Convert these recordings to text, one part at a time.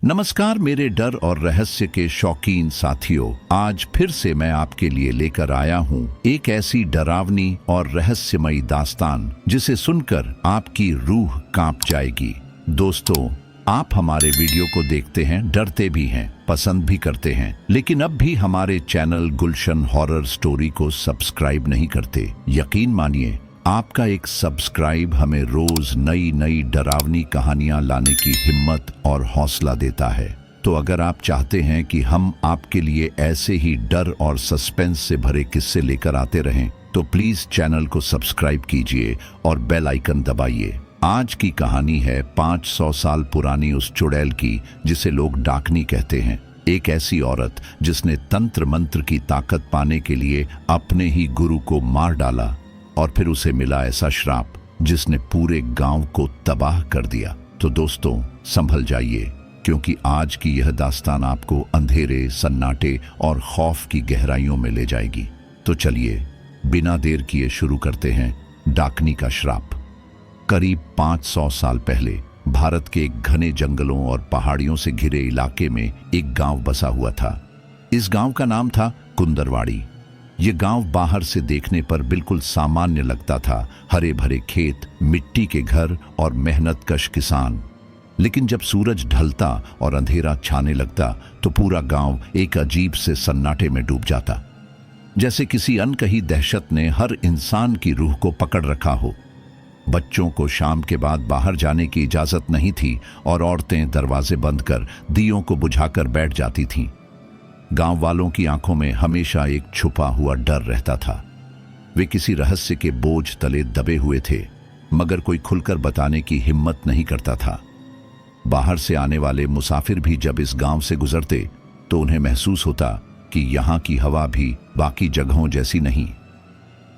नमस्कार मेरे डर और रहस्य के शौकीन साथियों, आज फिर से मैं आपके लिए लेकर आया हूँ एक ऐसी डरावनी और रहस्यमयी दास्तान जिसे सुनकर आपकी रूह कांप जाएगी। दोस्तों, आप हमारे वीडियो को देखते हैं, डरते भी हैं, पसंद भी करते हैं, लेकिन अब भी हमारे चैनल गुलशन हॉरर स्टोरी को सब्सक्राइब नहीं करते। यकीन मानिए, आपका एक सब्सक्राइब हमें रोज नई नई डरावनी कहानियां लाने की हिम्मत और हौसला देता है। तो अगर आप चाहते हैं कि हम आपके लिए ऐसे ही डर और सस्पेंस से भरे किस्से लेकर आते रहें, तो प्लीज चैनल को सब्सक्राइब कीजिए और बेल आइकन दबाइए। आज की कहानी है 500 साल पुरानी उस चुड़ैल की जिसे लोग डाकनी कहते हैं। एक ऐसी औरत जिसने तंत्र मंत्र की ताकत पाने के लिए अपने ही गुरु को मार डाला और फिर उसे मिला ऐसा श्राप जिसने पूरे गांव को तबाह कर दिया। तो दोस्तों, संभल जाइए, क्योंकि आज की यह दास्तान आपको अंधेरे, सन्नाटे और खौफ की गहराइयों में ले जाएगी। तो चलिए बिना देर किए शुरू करते हैं डाकनी का श्राप। करीब 500 साल पहले भारत के एक घने जंगलों और पहाड़ियों से घिरे इलाके में एक गांव बसा हुआ था। इस गांव का नाम था कुंदरवाड़ी। ये गांव बाहर से देखने पर बिल्कुल सामान्य लगता था, हरे भरे खेत, मिट्टी के घर और मेहनतकश किसान। लेकिन जब सूरज ढलता और अंधेरा छाने लगता तो पूरा गांव एक अजीब से सन्नाटे में डूब जाता, जैसे किसी अनकही दहशत ने हर इंसान की रूह को पकड़ रखा हो। बच्चों को शाम के बाद बाहर जाने की इजाजत नहीं थी और औरतें दरवाजे बंद कर दियों को बुझाकर बैठ जाती थीं। गांव वालों की आंखों में हमेशा एक छुपा हुआ डर रहता था। वे किसी रहस्य के बोझ तले दबे हुए थे, मगर कोई खुलकर बताने की हिम्मत नहीं करता था। बाहर से आने वाले मुसाफिर भी जब इस गांव से गुजरते तो उन्हें महसूस होता कि यहाँ की हवा भी बाकी जगहों जैसी नहीं।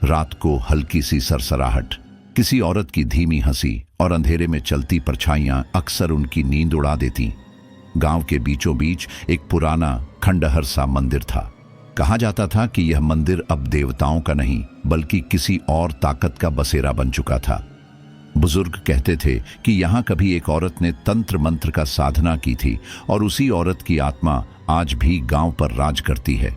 रात को हल्की सी सरसराहट, किसी औरत की धीमी हंसी और अंधेरे में चलती परछाइयां अक्सर उनकी नींद उड़ा देती। गांव के बीचों बीच एक पुराना खंडहर सा मंदिर था। कहा जाता था कि यह मंदिर अब देवताओं का नहीं बल्कि किसी और ताकत का बसेरा बन चुका था। बुजुर्ग कहते थे कि यहाँ कभी एक औरत ने तंत्र मंत्र का साधना की थी और उसी औरत की आत्मा आज भी गांव पर राज करती है।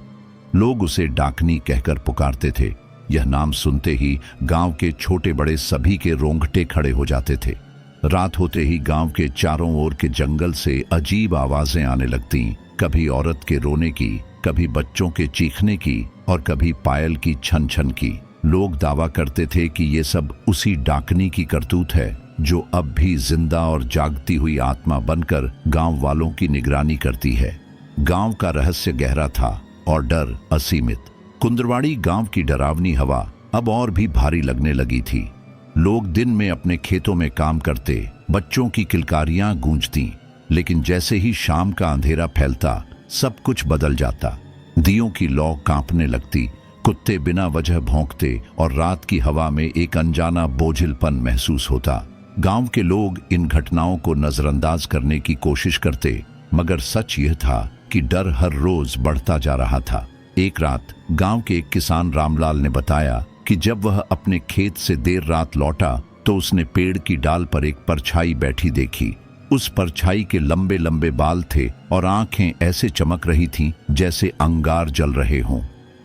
लोग उसे डाकनी कहकर पुकारते थे। यह नाम सुनते ही गांव के छोटे बड़े सभी के रोंगटे खड़े हो जाते थे। रात होते ही गांव के चारों ओर के जंगल से अजीब आवाजें आने लगती, कभी औरत के रोने की, कभी बच्चों के चीखने की और कभी पायल की छन छन की। लोग दावा करते थे कि ये सब उसी डाकनी की करतूत है जो अब भी जिंदा और जागती हुई आत्मा बनकर गांव वालों की निगरानी करती है। गांव का रहस्य गहरा था और डर असीमित। कुंदरवाड़ी गांव की डरावनी हवा अब और भी भारी लगने लगी थी। लोग दिन में अपने खेतों में काम करते, बच्चों की किलकारियां गूंजती, लेकिन जैसे ही शाम का अंधेरा फैलता सब कुछ बदल जाता। दियों की लौ कांपने लगती, कुत्ते बिना वजह भौंकते और रात की हवा में एक अनजाना बोझिलपन महसूस होता। गांव के लोग इन घटनाओं को नजरअंदाज करने की कोशिश करते, मगर सच यह था कि डर हर रोज बढ़ता जा रहा था। एक रात गांव के एक किसान रामलाल ने बताया कि जब वह अपने खेत से देर रात लौटा तो उसने पेड़ की डाल पर एक परछाई बैठी देखी। उस परछाई के लंबे लंबे बाल थे और आंखें ऐसे चमक रही थीं जैसे अंगार जल रहे हों।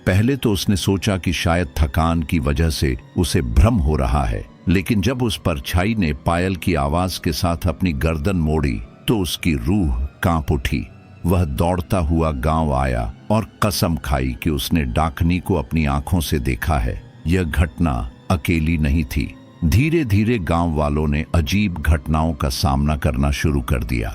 पहले तो उसने सोचा कि शायद थकान की वजह से उसे भ्रम हो रहा है, लेकिन जब उस परछाई ने पायल की आवाज के साथ अपनी गर्दन मोड़ी तो उसकी रूह कांप उठी। वह दौड़ता हुआ गांव आया और कसम खाई कि उसने डाकनी को अपनी आंखों से देखा है। यह घटना अकेली नहीं थी। धीरे धीरे गांव वालों ने अजीब घटनाओं का सामना करना शुरू कर दिया।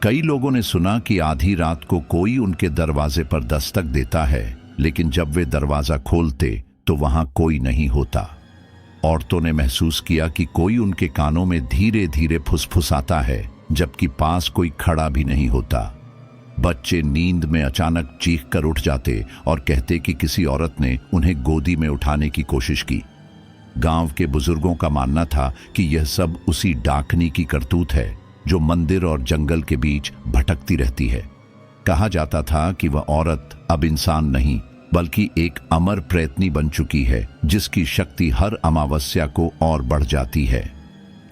कई लोगों ने सुना कि आधी रात को कोई उनके दरवाजे पर दस्तक देता है, लेकिन जब वे दरवाजा खोलते तो वहां कोई नहीं होता। औरतों ने महसूस किया कि कोई उनके कानों में धीरे धीरे फुसफुसाता है, जबकि पास कोई खड़ा भी नहीं होता। बच्चे नींद में अचानक चीख कर उठ जाते और कहते कि किसी औरत ने उन्हें गोदी में उठाने की कोशिश की। गांव के बुजुर्गों का मानना था कि यह सब उसी डाकनी की करतूत है जो मंदिर और जंगल के बीच भटकती रहती है। कहा जाता था कि वह औरत अब इंसान नहीं बल्कि एक अमर प्रयत्नी बन चुकी है, जिसकी शक्ति हर अमावस्या को और बढ़ जाती है।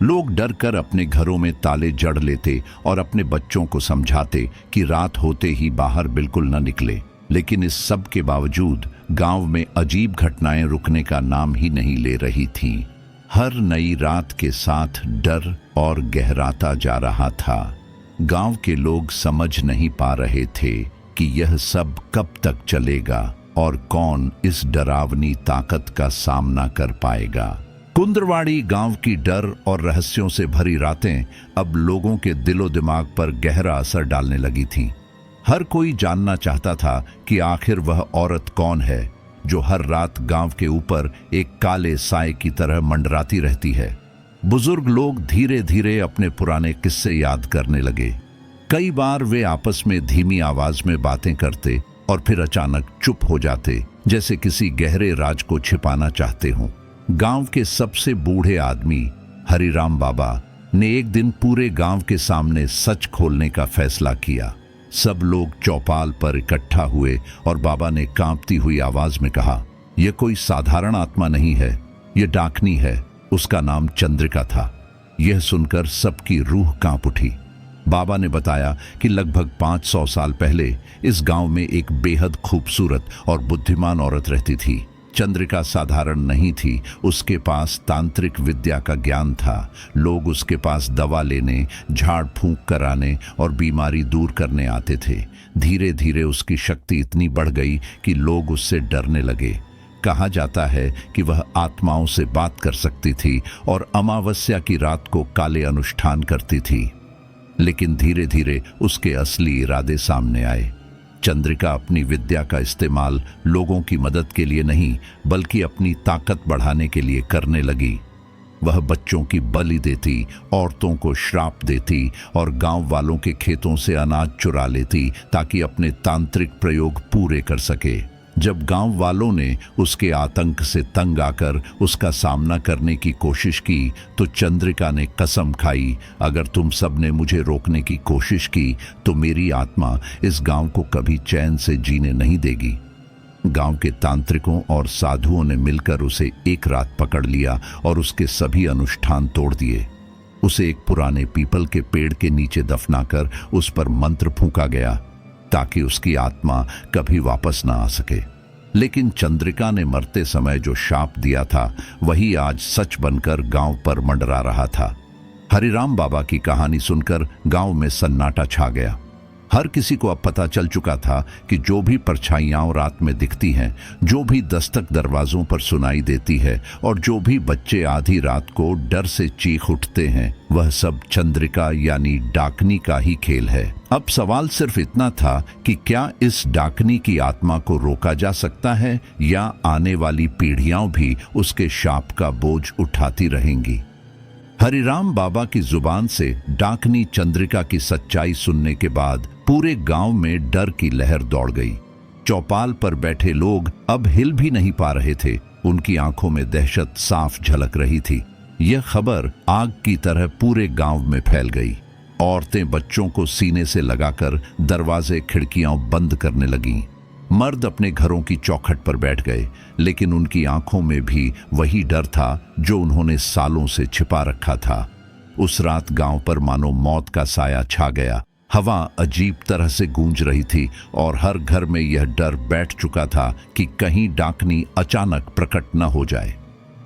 लोग डर कर अपने घरों में ताले जड़ लेते और अपने बच्चों को समझाते कि रात होते ही बाहर बिल्कुल न निकले। लेकिन इस सब के बावजूद गांव में अजीब घटनाएं रुकने का नाम ही नहीं ले रही थीं। हर नई रात के साथ डर और गहराता जा रहा था। गांव के लोग समझ नहीं पा रहे थे कि यह सब कब तक चलेगा और कौन इस डरावनी ताकत का सामना कर पाएगा। कुंदरवाड़ी गांव की डर और रहस्यों से भरी रातें अब लोगों के दिलो दिमाग पर गहरा असर डालने लगी थीं। हर कोई जानना चाहता था कि आखिर वह औरत कौन है जो हर रात गांव के ऊपर एक काले साए की तरह मंडराती रहती है। बुजुर्ग लोग धीरे धीरे अपने पुराने किस्से याद करने लगे। कई बार वे आपस में धीमी आवाज में बातें करते और फिर अचानक चुप हो जाते, जैसे किसी गहरे राज को छिपाना चाहते हों। गांव के सबसे बूढ़े आदमी हरिराम बाबा ने एक दिन पूरे गांव के सामने सच खोलने का फैसला किया। सब लोग चौपाल पर इकट्ठा हुए और बाबा ने कांपती हुई आवाज में कहा, यह कोई साधारण आत्मा नहीं है, यह डाकनी है। उसका नाम चंद्रिका था। यह सुनकर सबकी रूह कांप उठी। बाबा ने बताया कि लगभग 500 साल पहले इस गांव में एक बेहद खूबसूरत और बुद्धिमान औरत रहती थी। चंद्रिका साधारण नहीं थी, उसके पास तांत्रिक विद्या का ज्ञान था। लोग उसके पास दवा लेने, झाड़ फूंक कराने और बीमारी दूर करने आते थे। धीरे धीरे उसकी शक्ति इतनी बढ़ गई कि लोग उससे डरने लगे। कहा जाता है कि वह आत्माओं से बात कर सकती थी और अमावस्या की रात को काले अनुष्ठान करती थी। लेकिन धीरे धीरे उसके असली इरादे सामने आए। चंद्रिका अपनी विद्या का इस्तेमाल लोगों की मदद के लिए नहीं, बल्कि अपनी ताकत बढ़ाने के लिए करने लगी। वह बच्चों की बलि देती, औरतों को श्राप देती और गांव वालों के खेतों से अनाज चुरा लेती ताकि अपने तांत्रिक प्रयोग पूरे कर सके। जब गांव वालों ने उसके आतंक से तंग आकर उसका सामना करने की कोशिश की तो चंद्रिका ने कसम खाई, अगर तुम सब ने मुझे रोकने की कोशिश की तो मेरी आत्मा इस गांव को कभी चैन से जीने नहीं देगी। गांव के तांत्रिकों और साधुओं ने मिलकर उसे एक रात पकड़ लिया और उसके सभी अनुष्ठान तोड़ दिए। उसे एक पुराने पीपल के पेड़ के नीचे दफनाकर उस पर मंत्र फूंका गया ताकि उसकी आत्मा कभी वापस ना आ सके। लेकिन चंद्रिका ने मरते समय जो शाप दिया था वही आज सच बनकर गांव पर मंडरा रहा था। हरिराम बाबा की कहानी सुनकर गांव में सन्नाटा छा गया। हर किसी को अब पता चल चुका था कि जो भी परछाइयां रात में दिखती हैं, जो भी दस्तक दरवाजों पर सुनाई देती है और जो भी बच्चे आधी रात को डर से चीख उठते हैं, वह सब चंद्रिका यानी डाकनी का ही खेल है। अब सवाल सिर्फ इतना था कि क्या इस डाकनी की आत्मा को रोका जा सकता है या आने वाली पीढ़ियां भी उसके शाप का बोझ उठाती रहेंगी। हरिराम बाबा की जुबान से डाकनी चंद्रिका की सच्चाई सुनने के बाद पूरे गांव में डर की लहर दौड़ गई। चौपाल पर बैठे लोग अब हिल भी नहीं पा रहे थे। उनकी आंखों में दहशत साफ झलक रही थी। यह खबर आग की तरह पूरे गांव में फैल गई। औरतें बच्चों को सीने से लगाकर दरवाजे खिड़कियां बंद करने लगीं। मर्द अपने घरों की चौखट पर बैठ गए, लेकिन उनकी आंखों में भी वही डर था जो उन्होंने सालों से छिपा रखा था। उस रात गांव पर मानो मौत का साया छा गया। हवा अजीब तरह से गूंज रही थी और हर घर में यह डर बैठ चुका था कि कहीं डाकनी अचानक प्रकट न हो जाए।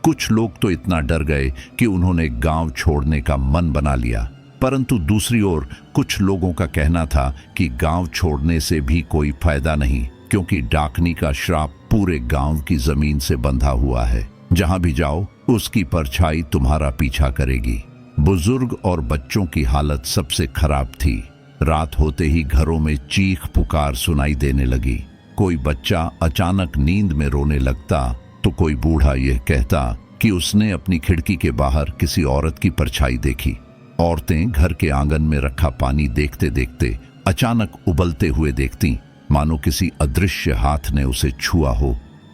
कुछ लोग तो इतना डर गए कि उन्होंने गांव छोड़ने का मन बना लिया, परंतु दूसरी ओर कुछ लोगों का कहना था कि गांव छोड़ने से भी कोई फायदा नहीं, क्योंकि डाकनी का श्राप पूरे गांव की जमीन से बंधा हुआ है। जहां भी जाओ उसकी परछाई तुम्हारा पीछा करेगी। बुजुर्ग और बच्चों की हालत सबसे खराब थी। रात होते ही घरों में चीख पुकार सुनाई देने लगी। कोई बच्चा अचानक नींद में रोने लगता तो कोई बूढ़ा यह कहता कि उसने अपनी खिड़की के बाहर किसी औरत की परछाई देखी। औरतें घर के आंगन में रखा पानी देखते देखते अचानक उबलते हुए देखती, मानो किसी अदृश्य हाथ ने उसे छुआ हो।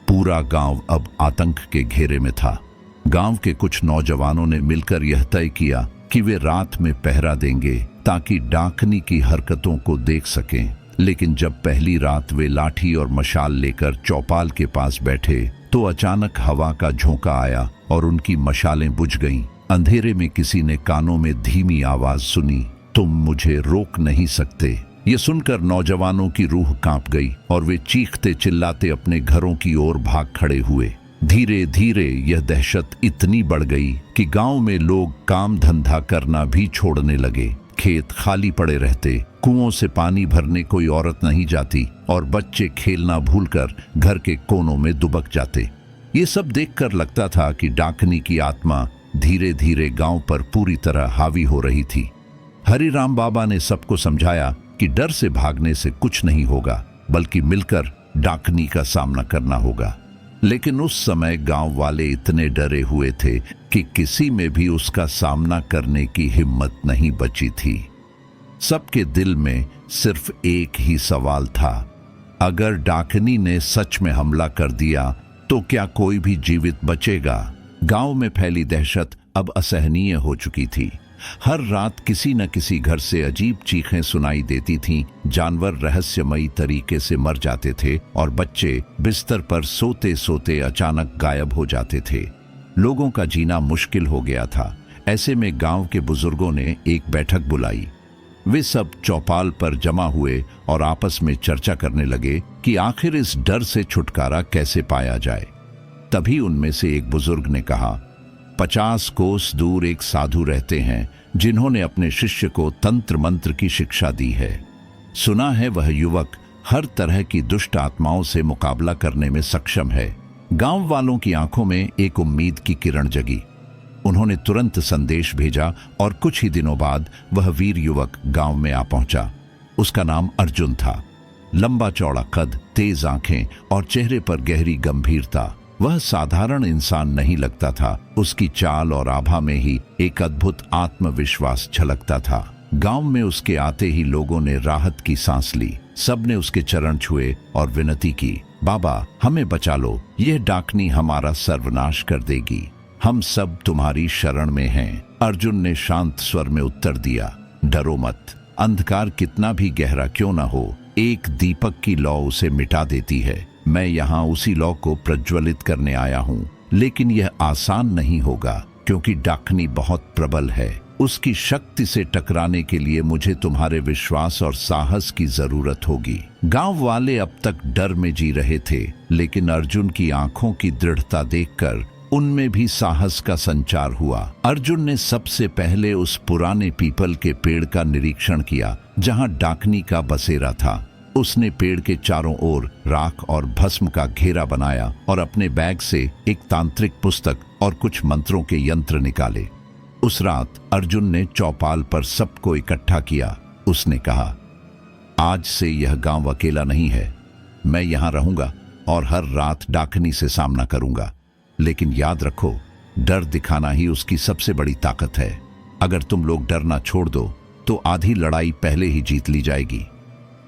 पूरा गांव अब आतंक के घेरे में था। गांव के कुछ नौजवानों ने मिलकर यह तय किया कि वे रात में पहरा देंगे ताकि डाकनी की हरकतों को देख सकें। लेकिन जब पहली रात वे लाठी और मशाल लेकर चौपाल के पास बैठे तो अचानक हवा का झोंका आया और उनकी मशालें बुझ गईं। अंधेरे में किसी ने कानों में धीमी आवाज सुनी, तुम मुझे रोक नहीं सकते। ये सुनकर नौजवानों की रूह कांप गई और वे चीखते चिल्लाते अपने घरों की ओर भाग खड़े हुए। धीरे धीरे यह दहशत इतनी बढ़ गई कि गांव में लोग काम धंधा करना भी छोड़ने लगे। खेत खाली पड़े रहते, कुओं से पानी भरने कोई औरत नहीं जाती और बच्चे खेलना भूलकर घर के कोनों में दुबक जाते। ये सब देखकर लगता था कि डाकनी की आत्मा धीरे धीरे गांव पर पूरी तरह हावी हो रही थी। हरिराम बाबा ने सबको समझाया कि डर से भागने से कुछ नहीं होगा, बल्कि मिलकर डाकनी का सामना करना होगा। लेकिन उस समय गांव वाले इतने डरे हुए थे कि किसी में भी उसका सामना करने की हिम्मत नहीं बची थी। सबके दिल में सिर्फ एक ही सवाल था, अगर डाकनी ने सच में हमला कर दिया तो क्या कोई भी जीवित बचेगा? गांव में फैली दहशत अब असहनीय हो चुकी थी। हर रात किसी न किसी घर से अजीब चीखें सुनाई देती थीं, जानवर रहस्यमयी तरीके से मर जाते थे और बच्चे बिस्तर पर सोते सोते अचानक गायब हो जाते थे। लोगों का जीना मुश्किल हो गया था। ऐसे में गांव के बुजुर्गों ने एक बैठक बुलाई। वे सब चौपाल पर जमा हुए और आपस में चर्चा करने लगे कि आखिर इस डर से छुटकारा कैसे पाया जाए। तभी उनमें से एक बुजुर्ग ने कहा, 50 कोस दूर एक साधु रहते हैं जिन्होंने अपने शिष्य को तंत्र मंत्र की शिक्षा दी है। सुना है वह युवक हर तरह की दुष्ट आत्माओं से मुकाबला करने में सक्षम है। गांव वालों की आंखों में एक उम्मीद की किरण जगी। उन्होंने तुरंत संदेश भेजा और कुछ ही दिनों बाद वह वीर युवक गांव में आ पहुंचा। उसका नाम अर्जुन था। लंबा चौड़ा कद, तेज आंखें और चेहरे पर गहरी गंभीरता। वह साधारण इंसान नहीं लगता था। उसकी चाल और आभा में ही एक अद्भुत आत्मविश्वास झलकता था। गांव में उसके आते ही लोगों ने राहत की सांस ली। सबने उसके चरण छुए और विनती की, बाबा हमें बचा लो, यह डाकनी हमारा सर्वनाश कर देगी। हम सब तुम्हारी शरण में हैं। अर्जुन ने शांत स्वर में उत्तर दिया, डरो मत। अंधकार कितना भी गहरा क्यों न हो, एक दीपक की लौ उसे मिटा देती है। मैं यहाँ उसी लौ को प्रज्वलित करने आया हूँ, लेकिन यह आसान नहीं होगा क्योंकि डाकनी बहुत प्रबल है। उसकी शक्ति से टकराने के लिए मुझे तुम्हारे विश्वास और साहस की जरूरत होगी। गांव वाले अब तक डर में जी रहे थे, लेकिन अर्जुन की आंखों की दृढ़ता देखकर उनमें भी साहस का संचार हुआ। अर्जुन ने सबसे पहले उस पुराने पीपल के पेड़ का निरीक्षण किया जहां डाकनी का बसेरा था। उसने पेड़ के चारों ओर राख और भस्म का घेरा बनाया और अपने बैग से एक तांत्रिक पुस्तक और कुछ मंत्रों के यंत्र निकाले। उस रात अर्जुन ने चौपाल पर सबको इकट्ठा किया। उसने कहा, आज से यह गांव अकेला नहीं है। मैं यहाँ रहूंगा और हर रात डाकनी से सामना करूंगा। लेकिन याद रखो, डर दिखाना ही उसकी सबसे बड़ी ताकत है। अगर तुम लोग डरना छोड़ दो तो आधी लड़ाई पहले ही जीत ली जाएगी।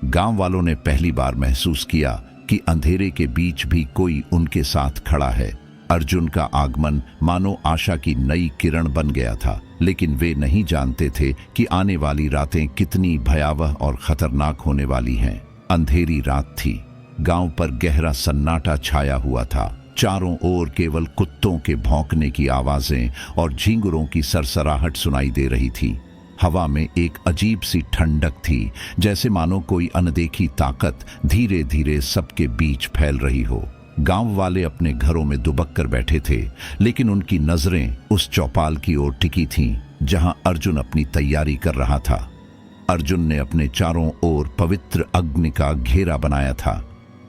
गांव वालों ने पहली बार महसूस किया कि अंधेरे के बीच भी कोई उनके साथ खड़ा है। अर्जुन का आगमन मानो आशा की नई किरण बन गया था, लेकिन वे नहीं जानते थे कि आने वाली रातें कितनी भयावह और खतरनाक होने वाली हैं। अंधेरी रात थी। गांव पर गहरा सन्नाटा छाया हुआ था। चारों ओर केवल कुत्तों के भौंकने की आवाजें और झींगुरों की सरसराहट सुनाई दे रही थी। हवा में एक अजीब सी ठंडक थी, जैसे मानो कोई अनदेखी ताकत धीरे धीरे सबके बीच फैल रही हो। गांव वाले अपने घरों में दुबक कर बैठे थे, लेकिन उनकी नजरें उस चौपाल की ओर टिकी थीं जहां अर्जुन अपनी तैयारी कर रहा था। अर्जुन ने अपने चारों ओर पवित्र अग्नि का घेरा बनाया था।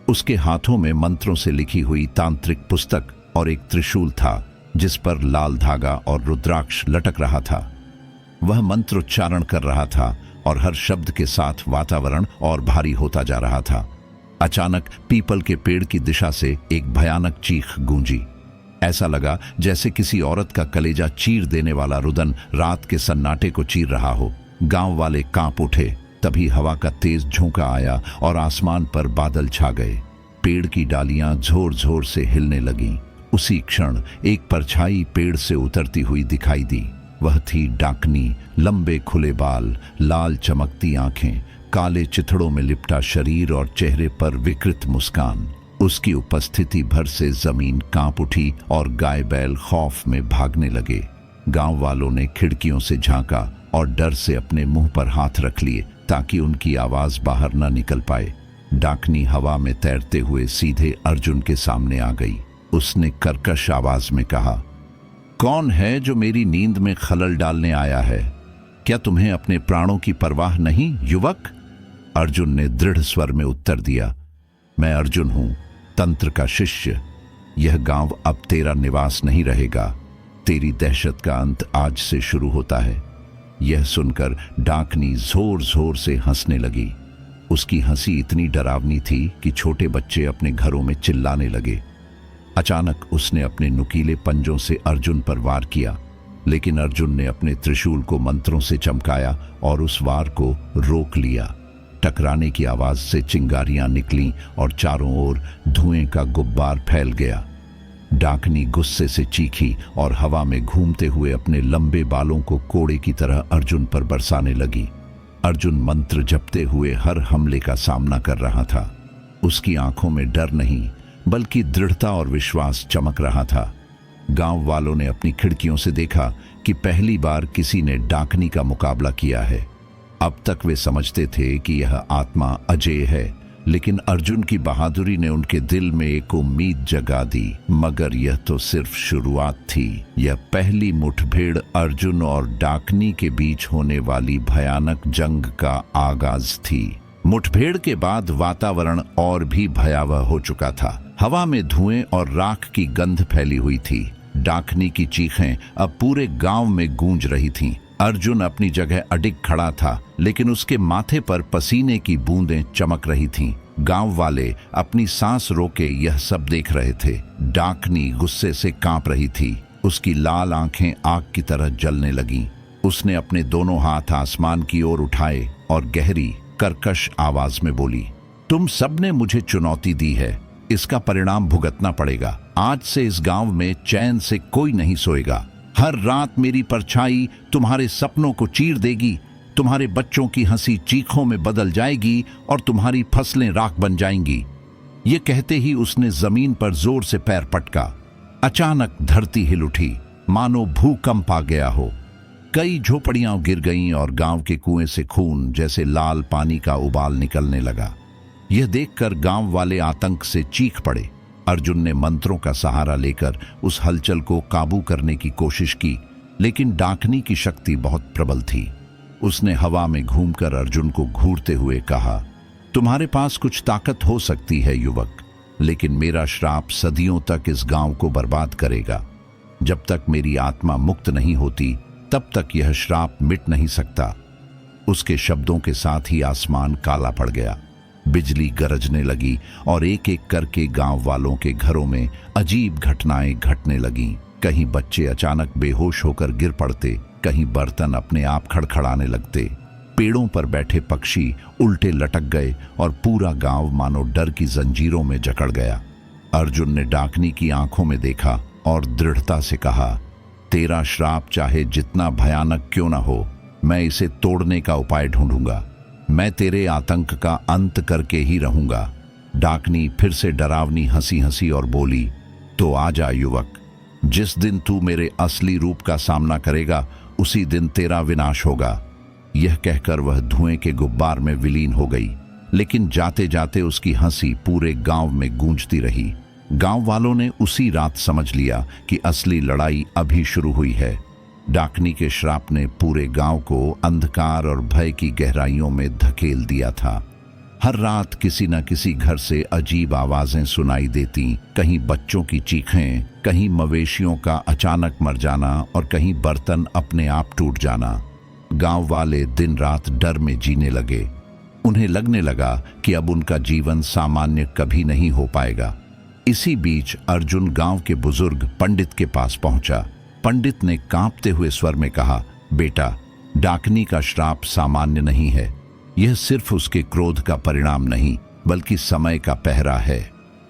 उसके हाथों में मंत्रों से लिखी हुई तांत्रिक पुस्तक और एक त्रिशूल था जिस पर लाल धागा और रुद्राक्ष लटक रहा था। वह मंत्रोच्चारण कर रहा था और हर शब्द के साथ वातावरण और भारी होता जा रहा था। अचानक पीपल के पेड़ की दिशा से एक भयानक चीख गूंजी। ऐसा लगा जैसे किसी औरत का कलेजा चीर देने वाला रुदन रात के सन्नाटे को चीर रहा हो। गांव वाले कांप उठे। तभी हवा का तेज झोंका आया और आसमान पर बादल छा गए। पेड़ की डालियां जोर जोर से हिलने लगीं। उसी क्षण एक परछाई पेड़ से उतरती हुई दिखाई दी। वह थी डाकनी। लंबे खुले बाल, लाल चमकती आंखें, काले चिथड़ों में लिपटा शरीर और चेहरे पर विकृत मुस्कान। उसकी उपस्थिति भर से जमीन कांप उठी और गाय बैल खौफ में भागने लगे। गांव वालों ने खिड़कियों से झांका और डर से अपने मुंह पर हाथ रख लिए ताकि उनकी आवाज बाहर न निकल पाए। डाकनी हवा में तैरते हुए सीधे अर्जुन के सामने आ गई। उसने कर्कश आवाज में कहा, कौन है जो मेरी नींद में खलल डालने आया है? क्या तुम्हें अपने प्राणों की परवाह नहीं, युवक? अर्जुन ने दृढ़ स्वर में उत्तर दिया, मैं अर्जुन हूं, तंत्र का शिष्य। यह गांव अब तेरा निवास नहीं रहेगा। तेरी दहशत का अंत आज से शुरू होता है। यह सुनकर डाकनी जोर जोर से हंसने लगी। उसकी हंसी इतनी डरावनी थी कि छोटे बच्चे अपने घरों में चिल्लाने लगे। अचानक उसने अपने नुकीले पंजों से अर्जुन पर वार किया, लेकिन अर्जुन ने अपने त्रिशूल को मंत्रों से चमकाया और उस वार को रोक लिया। टकराने की आवाज से चिंगारियां निकलीं और चारों ओर धुएं का गुब्बार फैल गया। डाकनी गुस्से से चीखी और हवा में घूमते हुए अपने लंबे बालों को कोड़े की तरह अर्जुन पर बरसाने लगी। अर्जुन मंत्र जपते हुए हर हमले का सामना कर रहा था। उसकी आंखों में डर नहीं बल्कि दृढ़ता और विश्वास चमक रहा था। गांव वालों ने अपनी खिड़कियों से देखा कि पहली बार किसी ने डाकनी का मुकाबला किया है। अब तक वे समझते थे कि यह आत्मा अजेय है, लेकिन अर्जुन की बहादुरी ने उनके दिल में एक उम्मीद जगा दी। मगर यह तो सिर्फ शुरुआत थी। यह पहली मुठभेड़ अर्जुन और डाकनी के बीच होने वाली भयानक जंग का आगाज थी। मुठभेड़ के बाद वातावरण और भी भयावह हो चुका था। हवा में धुएं और राख की गंध फैली हुई थी। डाकनी की चीखें अब पूरे गांव में गूंज रही थीं। अर्जुन अपनी जगह अडिग खड़ा था, लेकिन उसके माथे पर पसीने की बूंदें चमक रही थीं। गांव वाले अपनी सांस रोके यह सब देख रहे थे। डाकनी गुस्से से कांप रही थी। उसकी लाल आंखें आग की तरह जलने लगीं। उसने अपने दोनों हाथ आसमान की ओर उठाए और गहरी कर्कश आवाज में बोली, तुम सबने मुझे चुनौती दी है, इसका परिणाम भुगतना पड़ेगा। आज से इस गांव में चैन से कोई नहीं सोएगा। हर रात मेरी परछाई तुम्हारे सपनों को चीर देगी। तुम्हारे बच्चों की हंसी चीखों में बदल जाएगी और तुम्हारी फसलें राख बन जाएंगी। ये कहते ही उसने जमीन पर जोर से पैर पटका। अचानक धरती हिल उठी, मानो भूकंप आ गया हो। कई झोपड़ियां गिर गईं और गांव के कुएं से खून जैसे लाल पानी का उबाल निकलने लगा। यह देखकर गांव वाले आतंक से चीख पड़े। अर्जुन ने मंत्रों का सहारा लेकर उस हलचल को काबू करने की कोशिश की, लेकिन डाकनी की शक्ति बहुत प्रबल थी। उसने हवा में घूमकर अर्जुन को घूरते हुए कहा, तुम्हारे पास कुछ ताकत हो सकती है युवक, लेकिन मेरा श्राप सदियों तक इस गांव को बर्बाद करेगा। जब तक मेरी आत्मा मुक्त नहीं होती तब तक यह श्राप मिट नहीं सकता। उसके शब्दों के साथ ही आसमान काला पड़ गया। बिजली गरजने लगी और एक एक करके गांव वालों के घरों में अजीब घटनाएं घटने लगीं। कहीं बच्चे अचानक बेहोश होकर गिर पड़ते, कहीं बर्तन अपने आप खड़खड़ाने लगते, पेड़ों पर बैठे पक्षी उल्टे लटक गए और पूरा गांव मानो डर की जंजीरों में जकड़ गया। अर्जुन ने डाकनी की आंखों में देखा और दृढ़ता से कहा, तेरा श्राप चाहे जितना भयानक क्यों ना हो, मैं इसे तोड़ने का उपाय ढूंढूंगा। मैं तेरे आतंक का अंत करके ही रहूंगा। डाकनी फिर से डरावनी हंसी हंसी और बोली, तो आजा युवक, जिस दिन तू मेरे असली रूप का सामना करेगा उसी दिन तेरा विनाश होगा। यह कहकर वह धुएं के गुब्बार में विलीन हो गई, लेकिन जाते जाते उसकी हंसी पूरे गांव में गूंजती रही। गांव वालों ने उसी रात समझ लिया कि असली लड़ाई अभी शुरू हुई है। डाकनी के श्राप ने पूरे गांव को अंधकार और भय की गहराइयों में धकेल दिया था। हर रात किसी न किसी घर से अजीब आवाजें सुनाई देती, कहीं बच्चों की चीखें, कहीं मवेशियों का अचानक मर जाना और कहीं बर्तन अपने आप टूट जाना। गांव वाले दिन रात डर में जीने लगे। उन्हें लगने लगा कि अब उनका जीवन सामान्य कभी नहीं हो पाएगा। इसी बीच अर्जुन गांव के बुजुर्ग पंडित के पास पहुंचा। पंडित ने कांपते हुए स्वर में कहा, बेटा, डाकनी का श्राप सामान्य नहीं है। यह सिर्फ उसके क्रोध का परिणाम नहीं बल्कि समय का पहरा है।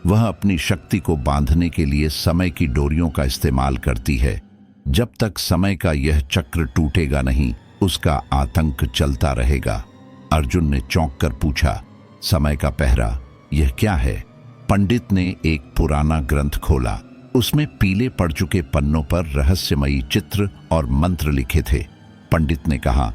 वह अपनी शक्ति को बांधने के लिए समय की डोरियों का इस्तेमाल करती है। जब तक समय का यह चक्र टूटेगा नहीं, उसका आतंक चलता रहेगा। अर्जुन ने चौंक कर पूछा, समय का पहरा, यह क्या है? पंडित ने एक पुराना ग्रंथ खोला। उसमें पीले पड़ चुके पन्नों पर रहस्यमयी चित्र और मंत्र लिखे थे। पंडित ने कहा,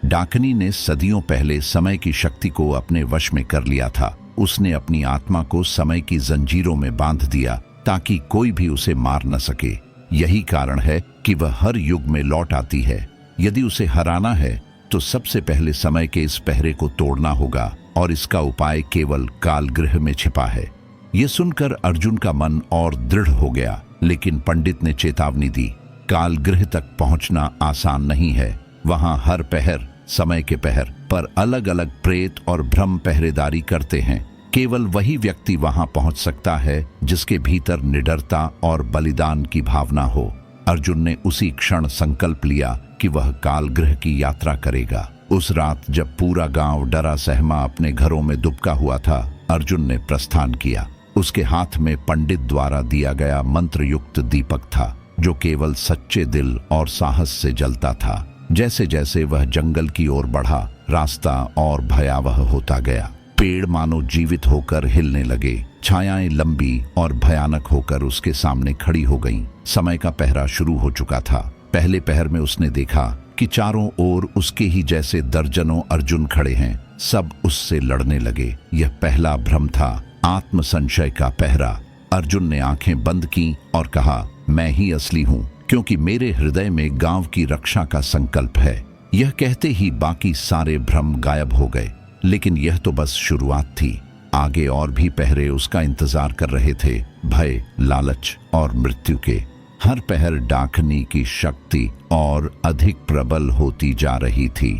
डाकनी ने सदियों पहले समय की शक्ति को अपने वश में कर लिया था। उसने अपनी आत्मा को समय की जंजीरों में बांध दिया ताकि कोई भी उसे मार न सके। यही कारण है कि वह हर युग में लौट आती है। यदि उसे हराना है तो सबसे पहले समय के इस पहरे को तोड़ना होगा और इसका उपाय केवल कालगृह में छिपा है। यह सुनकर अर्जुन का मन और दृढ़ हो गया, लेकिन पंडित ने चेतावनी दी, कालगृह तक पहुंचना आसान नहीं है। वहां हर पहर समय के पहर पर अलग अलग प्रेत और भ्रम पहरेदारी करते हैं। केवल वही व्यक्ति वहां पहुंच सकता है जिसके भीतर निडरता और बलिदान की भावना हो। अर्जुन ने उसी क्षण संकल्प लिया कि वह कालगृह की यात्रा करेगा। उस रात जब पूरा गांव डरा सहमा अपने घरों में दुबका हुआ था, अर्जुन ने प्रस्थान किया। उसके हाथ में पंडित द्वारा दिया गया मंत्र युक्त दीपक था, जो केवल सच्चे दिल और साहस से जलता था। जैसे जैसे वह जंगल की ओर बढ़ा, रास्ता और भयावह होता गया। पेड़ मानो जीवित होकर हिलने लगे, छायाएं लंबी और भयानक होकर उसके सामने खड़ी हो गईं। समय का पहरा शुरू हो चुका था। पहले पहर में उसने देखा कि चारों ओर उसके ही जैसे दर्जनों अर्जुन खड़े हैं। सब उससे लड़ने लगे। यह पहला भ्रम था, आत्म संशय का पहरा। अर्जुन ने आंखें बंद की और कहा, मैं ही असली हूं, क्योंकि मेरे हृदय में गांव की रक्षा का संकल्प है। यह कहते ही बाकी सारे भ्रम गायब हो गए। लेकिन यह तो बस शुरुआत थी। आगे और भी पहरे उसका इंतजार कर रहे थे, भय, लालच और मृत्यु के। हर पहर डाकनी की शक्ति और अधिक प्रबल होती जा रही थी।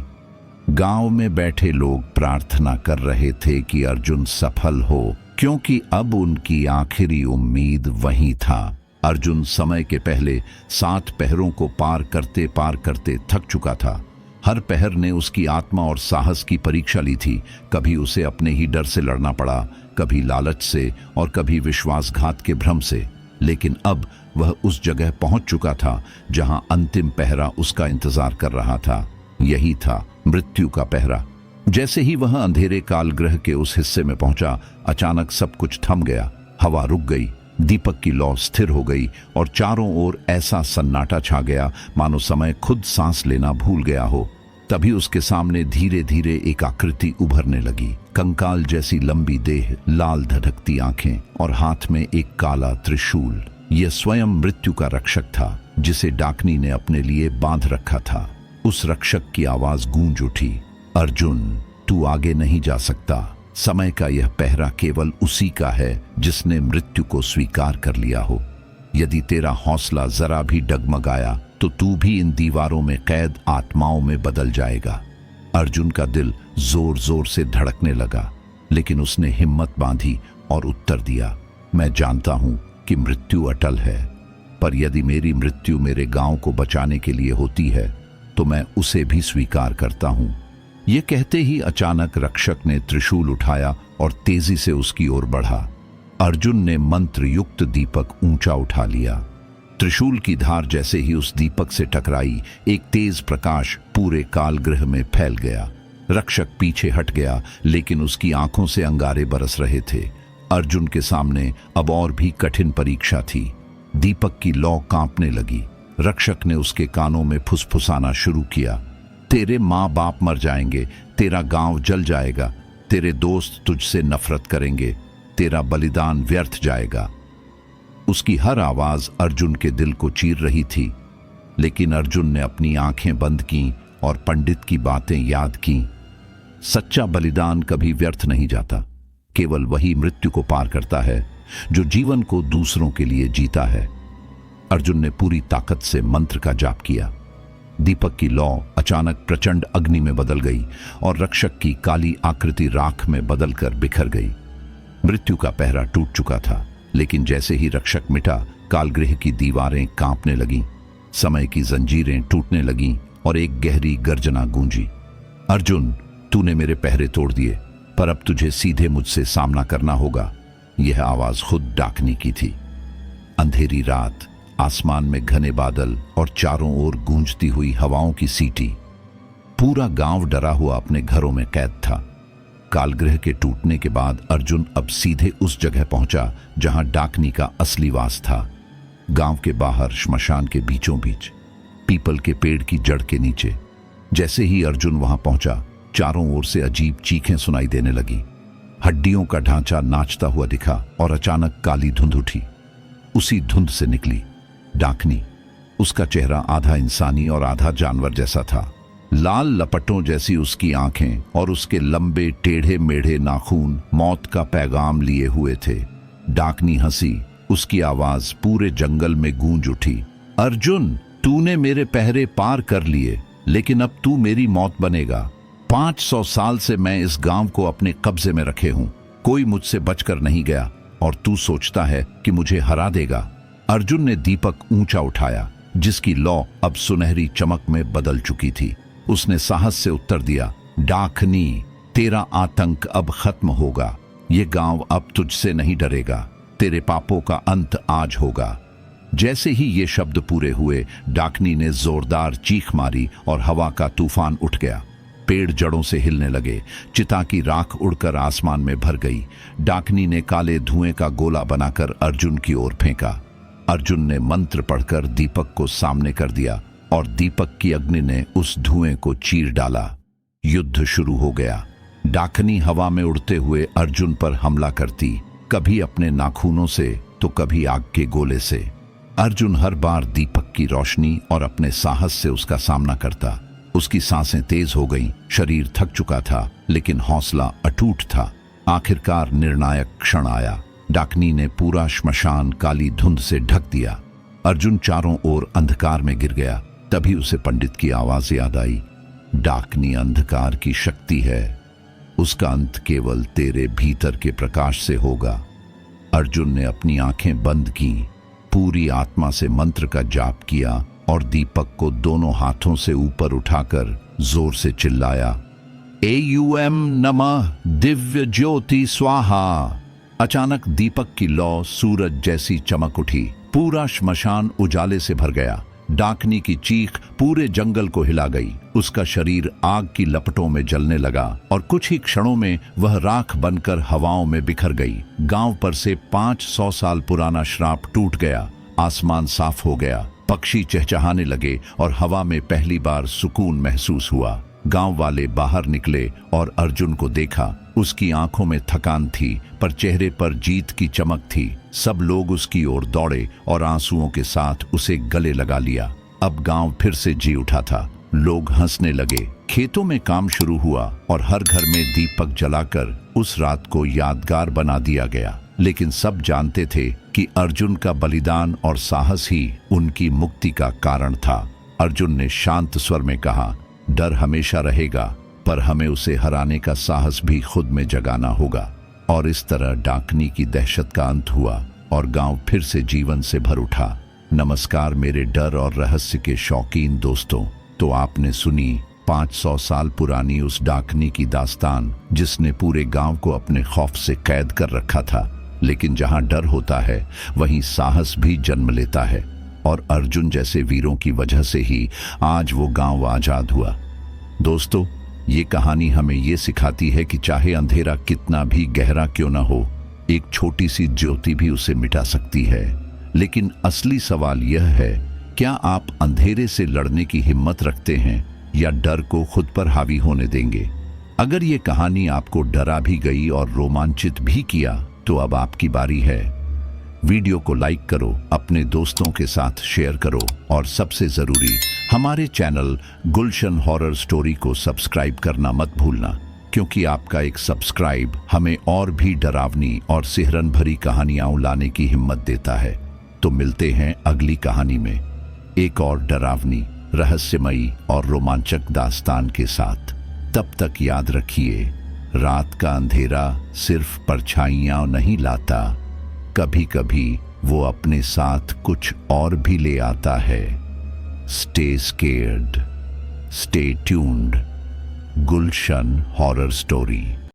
गांव में बैठे लोग प्रार्थना कर रहे थे कि अर्जुन सफल हो, क्योंकि अब उनकी आखिरी उम्मीद वही था। अर्जुन समय के पहले 7 पहरों को पार करते थक चुका था। हर पहर ने उसकी आत्मा और साहस की परीक्षा ली थी। कभी उसे अपने ही डर से लड़ना पड़ा, कभी लालच से और कभी विश्वासघात के भ्रम से। लेकिन अब वह उस जगह पहुंच चुका था जहां अंतिम पहरा उसका इंतजार कर रहा था। यही था मृत्यु का पहरा। जैसे ही वह अंधेरे कालगृह के उस हिस्से में पहुंचा, अचानक सब कुछ थम गया। हवा रुक गई, दीपक की लौ स्थिर हो गई और चारों ओर ऐसा सन्नाटा छा गया मानो समय खुद सांस लेना भूल गया हो। तभी उसके सामने धीरे धीरे एक आकृति उभरने लगी। कंकाल जैसी लंबी देह, लाल धधकती आंखें और हाथ में एक काला त्रिशूल। यह स्वयं मृत्यु का रक्षक था, जिसे डाकनी ने अपने लिए बांध रखा था। उस रक्षक की आवाज गूंज उठी, अर्जुन, तू आगे नहीं जा सकता। समय का यह पहरा केवल उसी का है जिसने मृत्यु को स्वीकार कर लिया हो। यदि तेरा हौसला जरा भी डगमगाया तो तू भी इन दीवारों में कैद आत्माओं में बदल जाएगा। अर्जुन का दिल जोर जोर से धड़कने लगा, लेकिन उसने हिम्मत बांधी और उत्तर दिया, मैं जानता हूं कि मृत्यु अटल है, पर यदि मेरी मृत्यु मेरे गांव को बचाने के लिए होती है तो मैं उसे भी स्वीकार करता हूं। यह कहते ही अचानक रक्षक ने त्रिशूल उठाया और तेजी से उसकी ओर बढ़ा। अर्जुन ने मंत्र युक्त दीपक ऊंचा उठा लिया। त्रिशूल की धार जैसे ही उस दीपक से टकराई, एक तेज प्रकाश पूरे कालगृह में फैल गया। रक्षक पीछे हट गया, लेकिन उसकी आंखों से अंगारे बरस रहे थे। अर्जुन के सामने अब और भी कठिन परीक्षा थी। दीपक की लौ कांपने लगी। रक्षक ने उसके कानों में फुसफुसाना शुरू किया, तेरे माँ बाप मर जाएंगे, तेरा गांव जल जाएगा, तेरे दोस्त तुझसे नफरत करेंगे, तेरा बलिदान व्यर्थ जाएगा। उसकी हर आवाज अर्जुन के दिल को चीर रही थी, लेकिन अर्जुन ने अपनी आंखें बंद की और पंडित की बातें याद की। सच्चा बलिदान कभी व्यर्थ नहीं जाता। केवल वही मृत्यु को पार करता है जो जीवन को दूसरों के लिए जीता है। अर्जुन ने पूरी ताकत से मंत्र का जाप किया। दीपक की लौ अचानक प्रचंड अग्नि में बदल गई और रक्षक की काली आकृति राख में बदलकर बिखर गई। मृत्यु का पहरा टूट चुका था, लेकिन जैसे ही रक्षक मिटा, कालगृह की दीवारें कांपने लगीं, समय की जंजीरें टूटने लगीं और एक गहरी गर्जना गूंजी, अर्जुन, तूने मेरे पहरे तोड़ दिए, पर अब तुझे सीधे मुझसे सामना करना होगा। यह आवाज खुद डाकनी की थी। अंधेरी रात, आसमान में घने बादल और चारों ओर गूंजती हुई हवाओं की सीटी। पूरा गांव डरा हुआ अपने घरों में कैद था। कालगृह के टूटने के बाद अर्जुन अब सीधे उस जगह पहुंचा जहां डाकनी का असली वास था। गांव के बाहर श्मशान के बीचों बीच पीपल के पेड़ की जड़ के नीचे। जैसे ही अर्जुन वहां पहुंचा, चारों ओर से अजीब चीखें सुनाई देने लगी। हड्डियों का ढांचा नाचता हुआ दिखा और अचानक काली धुंध उठी। उसी धुंध से निकली डाकनी। उसका चेहरा आधा इंसानी और आधा जानवर जैसा था। लाल लपटों जैसी उसकी आंखें और उसके लंबे टेढ़े मेढ़े नाखून मौत का पैगाम लिए हुए थे। डाकनी हंसी। उसकी आवाज पूरे जंगल में गूंज उठी। अर्जुन, तूने मेरे पहरे पार कर लिए, लेकिन अब तू मेरी मौत बनेगा। 500 साल से मैं इस गांव को अपने कब्जे में रखे हूं। कोई मुझसे बचकर नहीं गया और तू सोचता है कि मुझे हरा देगा। अर्जुन ने दीपक ऊंचा उठाया, जिसकी लौ अब सुनहरी चमक में बदल चुकी थी। उसने साहस से उत्तर दिया, डाकनी, तेरा आतंक अब खत्म होगा। ये गांव अब तुझसे नहीं डरेगा। तेरे पापों का अंत आज होगा। जैसे ही ये शब्द पूरे हुए, डाकनी ने जोरदार चीख मारी और हवा का तूफान उठ गया। पेड़ जड़ों से हिलने लगे। चिता की राख उड़कर आसमान में भर गई। डाकनी ने काले धुएं का गोला बनाकर अर्जुन की ओर फेंका। अर्जुन ने मंत्र पढ़कर दीपक को सामने कर दिया और दीपक की अग्नि ने उस धुएं को चीर डाला। युद्ध शुरू हो गया। डाकनी हवा में उड़ते हुए अर्जुन पर हमला करती, कभी अपने नाखूनों से तो कभी आग के गोले से। अर्जुन हर बार दीपक की रोशनी और अपने साहस से उसका सामना करता। उसकी सांसें तेज हो गईं, शरीर थक चुका था, लेकिन हौसला अटूट था। आखिरकार निर्णायक क्षण आया। डाकनी ने पूरा श्मशान काली धुंध से ढक दिया। अर्जुन चारों ओर अंधकार में गिर गया। तभी उसे पंडित की आवाज याद आई, डाकनी अंधकार की शक्ति है, उसका अंत केवल तेरे भीतर के प्रकाश से होगा। अर्जुन ने अपनी आंखें बंद की, पूरी आत्मा से मंत्र का जाप किया और दीपक को दोनों हाथों से ऊपर उठाकर जोर से चिल्लाया, एयूएम नमः दिव्य ज्योति स्वाहा। अचानक दीपक की लौ सूरज जैसी चमक उठी। पूरा श्मशान उजाले से भर गया। डाकनी की चीख पूरे जंगल को हिला गई। उसका शरीर आग की लपटों में जलने लगा और कुछ ही क्षणों में वह राख बनकर हवाओं में बिखर गई। गांव पर से 500 साल पुराना श्राप टूट गया। आसमान साफ हो गया। पक्षी चहचहाने लगे और हवा में पहली बार सुकून महसूस हुआ। गांव वाले बाहर निकले और अर्जुन को देखा। उसकी आंखों में थकान थी, पर चेहरे पर जीत की चमक थी। सब लोग उसकी ओर दौड़े और आंसुओं के साथ उसे गले लगा लिया। अब गांव फिर से जी उठा था। लोग हंसने लगे। खेतों में काम शुरू हुआ और हर घर में दीपक जलाकर उस रात को यादगार बना दिया गया। लेकिन सब जानते थे कि अर्जुन का बलिदान और साहस ही उनकी मुक्ति का कारण था। अर्जुन ने शांत स्वर में कहा, डर हमेशा रहेगा, पर हमें उसे हराने का साहस भी खुद में जगाना होगा। और इस तरह डाकनी की दहशत का अंत हुआ और गांव फिर से जीवन से भर उठा। नमस्कार मेरे डर और रहस्य के शौकीन दोस्तों। तो आपने सुनी 500 साल पुरानी उस डाकनी की दास्तान, जिसने पूरे गांव को अपने खौफ से कैद कर रखा था। लेकिन जहां डर होता है, वहीं साहस भी जन्म लेता है। और अर्जुन जैसे वीरों की वजह से ही आज वो गांव आजाद हुआ। दोस्तों, ये कहानी हमें ये सिखाती है कि चाहे अंधेरा कितना भी गहरा क्यों ना हो, एक छोटी सी ज्योति भी उसे मिटा सकती है। लेकिन असली सवाल यह है, क्या आप अंधेरे से लड़ने की हिम्मत रखते हैं या डर को खुद पर हावी होने देंगे? अगर ये कहानी आपको डरा भी गई और रोमांचित भी किया, तो अब आपकी बारी है। वीडियो को लाइक करो, अपने दोस्तों के साथ शेयर करो और सबसे जरूरी, हमारे चैनल गुलशन हॉरर स्टोरी को सब्सक्राइब करना मत भूलना, क्योंकि आपका एक सब्सक्राइब हमें और भी डरावनी और सिहरन भरी कहानियां लाने की हिम्मत देता है। तो मिलते हैं अगली कहानी में, एक और डरावनी, रहस्यमयी और रोमांचक दास्तान के साथ। तब तक याद रखिए, रात का अंधेरा सिर्फ परछाइयां नहीं लाता, कभी कभी वो अपने साथ कुछ और भी ले आता है। Stay scared, stay tuned. Gulshan horror story.